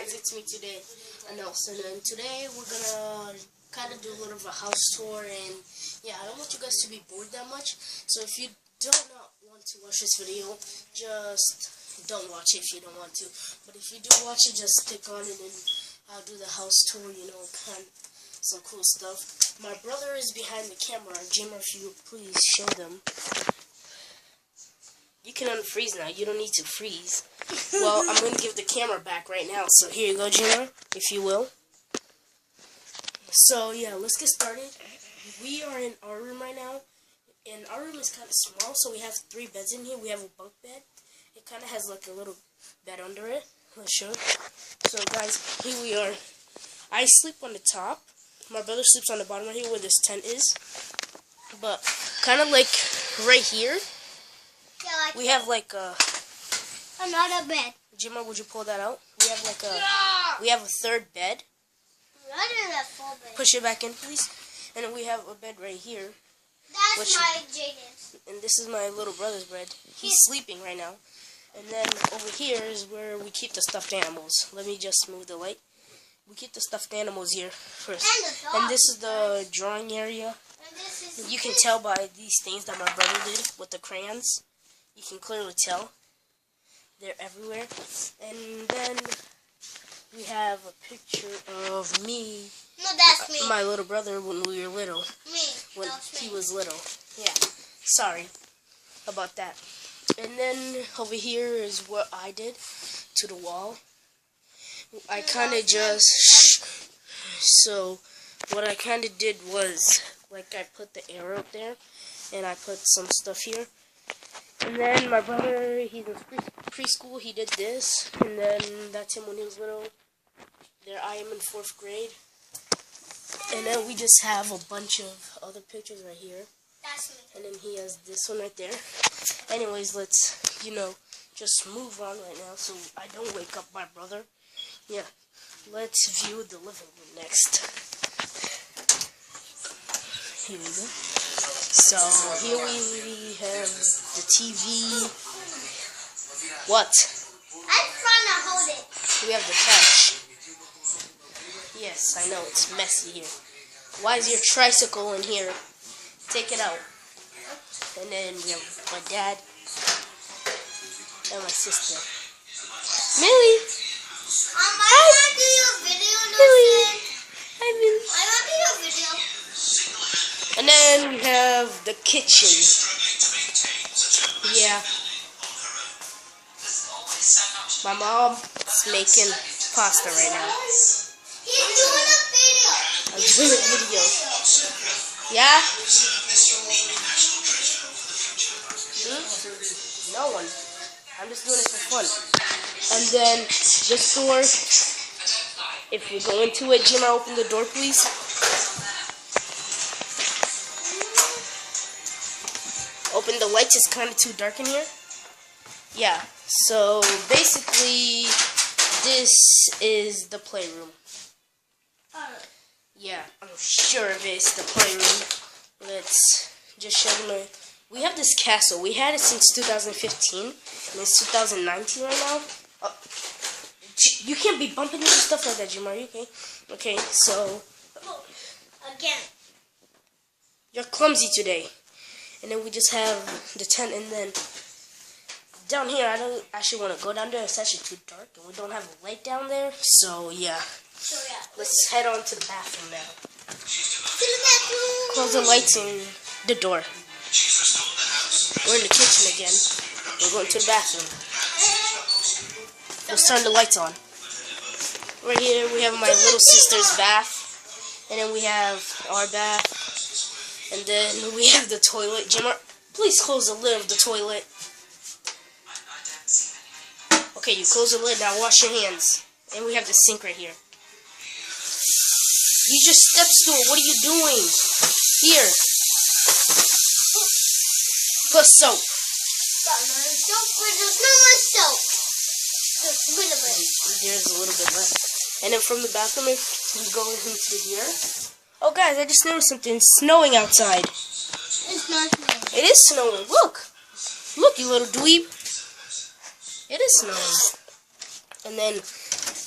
guys, it's me today, Nelson, and today we're gonna kind of do a little of a house tour, and yeah, I don't want you guys to be bored that much, so if you don't want to watch this video, just don't watch it if you don't want to, but if you do watch it, just stick on it, and I'll do the house tour, you know, kind of some cool stuff. My brother is behind the camera. Jimmer, if you please show them. You can unfreeze now. You don't need to freeze. Well, I'm going to give the camera back right now. So here you go, Jimmer, if you will. So, yeah, let's get started. We are in our room right now. And our room is kind of small, so we have 3 beds in here. We have a bunk bed. It kind of has like a little bed under it. Let's show it. So, guys, here we are. I sleep on the top. My brother sleeps on the bottom right here where this tent is. But kind of like right here. We have like another bed. Jimmer, would you pull that out? We have like we have a 3rd bed. Push it back in, please. And then we have a bed right here. That's my Jaden's. And this is my little brother's bed. He's sleeping right now. And then over here is where we keep the stuffed animals. Let me just move the light. We keep the stuffed animals here first. And this is the drawing area. You can tell by these things that my brother did with the crayons. You can clearly tell. They're everywhere. And then we have a picture of me. No, that's me. My little brother when we were little. Me. When he was little. Yeah. Sorry about that. And then over here is what I did to the wall. I kind of just... So, what I kind of did was, like, I put the arrow up there. And I put some stuff here. And then my brother, he's in preschool, he did this. And then that's him when he was little. There I am in 4th grade. And then we just have a bunch of other pictures right here. That's me. And then he has this one right there. Anyways, let's, you know, just move on right now so I don't wake up my brother. Yeah, let's view the living room next. Here we go. So, here we have the TV. What? I'm trying to hold it. We have the couch. Yes, I know, it's messy here. Why is your tricycle in here? Take it out. And then we have my dad and my sister. Millie! I want to do a video, Nelson. Hi, Millie. I want to do a video. And then we have the kitchen. Yeah. My mom is making pasta right now. He's doing a video. I'm doing a video. Yeah? No one. I'm just doing it for fun. And then this door, if you go into it, Jimmer, open the door, please. Open the lights, it's kind of too dark in here. Yeah, so basically, this is the playroom. Yeah, I'm sure of it, it's the playroom. Let's just show them. We have this castle. We had it since 2015, and it's 2019 right now. You can't be bumping into stuff like that, Jim. Are you okay? Okay, so Again. You're clumsy today. And then we just have the tent, and then down here, I don't actually want to go down there. It's actually too dark, and we don't have a light down there. So yeah, let's head on to the bathroom now. Close the lights and the door. We're in the kitchen again. We're going to the bathroom. Let's turn the lights on. Right here, we have my little sister's bath, and then we have our bath. And then we have the toilet. Jimmer, please close the lid of the toilet. Okay, you close the lid. Now wash your hands. And we have the sink right here. You just steps to it. What are you doing? Here. Put soap. There's no more soap. There's a little bit left. And then from the bathroom, if you go into here. Oh, guys, I just noticed something. It's snowing outside. It's not snowing. It is snowing. Look. Look, you little dweeb. It is snowing. And then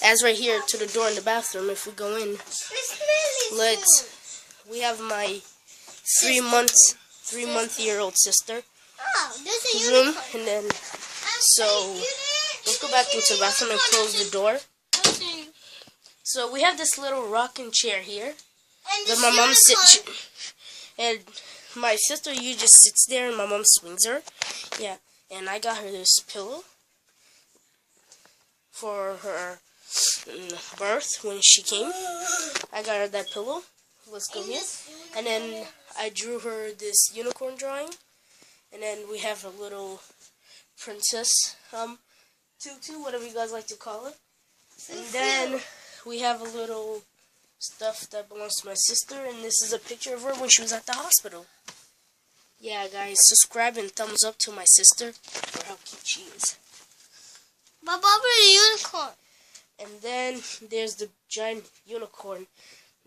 as right here to the door in the bathroom. If we go in, we have my 3-month-year-old sister There's a room, unicorn. and then so let's go back into the bathroom and close the door. So we have this little rocking chair here that my mom sits, and my sister usually just sits there and my mom swings her. Yeah, and I got her this pillow for her birth when she came. I got her that pillow. Let's go here. And then I drew her this unicorn drawing. And then we have a little princess tutu, whatever you guys like to call it. And then we have a little stuff that belongs to my sister, and this is a picture of her when she was at the hospital. Yeah, guys, subscribe and thumbs up to my sister for how cute she is. My Bobby unicorn. And then there's the giant unicorn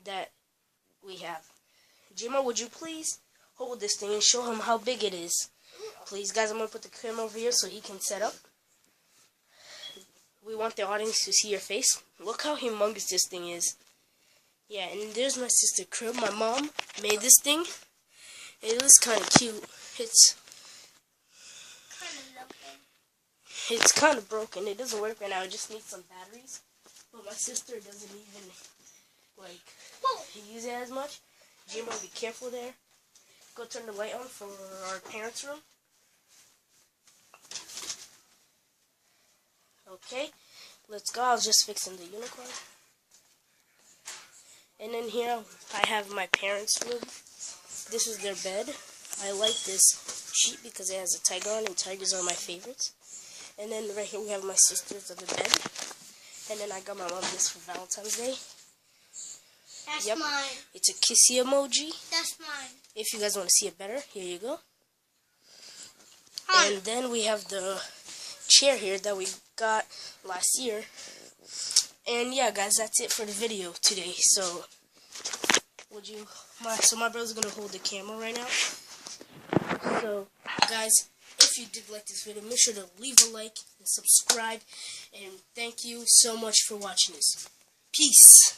that we have. Jima, would you please hold this thing and show him how big it is? Please, guys, I'm going to put the camera over here so he can set up. We want the audience to see your face. Look how humongous this thing is. Yeah, and there's my sister Crib. My mom made this thing. It looks kind of cute. It's kind of broken. It doesn't work right now. It just needs some batteries. But my sister doesn't even use it as much. Jimbo, be careful there. Go turn the light on for our parents' room. Okay, let's go. I was just fixing the unicorn. And then here I have my parents' room. This is their bed. I like this sheet because it has a tiger on it, and tigers are my favorites. And then right here we have my sisters on the bed. And then I got my mom this for Valentine's Day. That's mine. It's a kissy emoji. That's mine. If you guys want to see it better, here you go. Hi. And then we have the chair here that we got last year. And yeah, guys, that's it for the video today. So my brother's gonna hold the camera right now. So guys, if you did like this video, make sure to leave a like and subscribe, and thank you so much for watching this. Peace.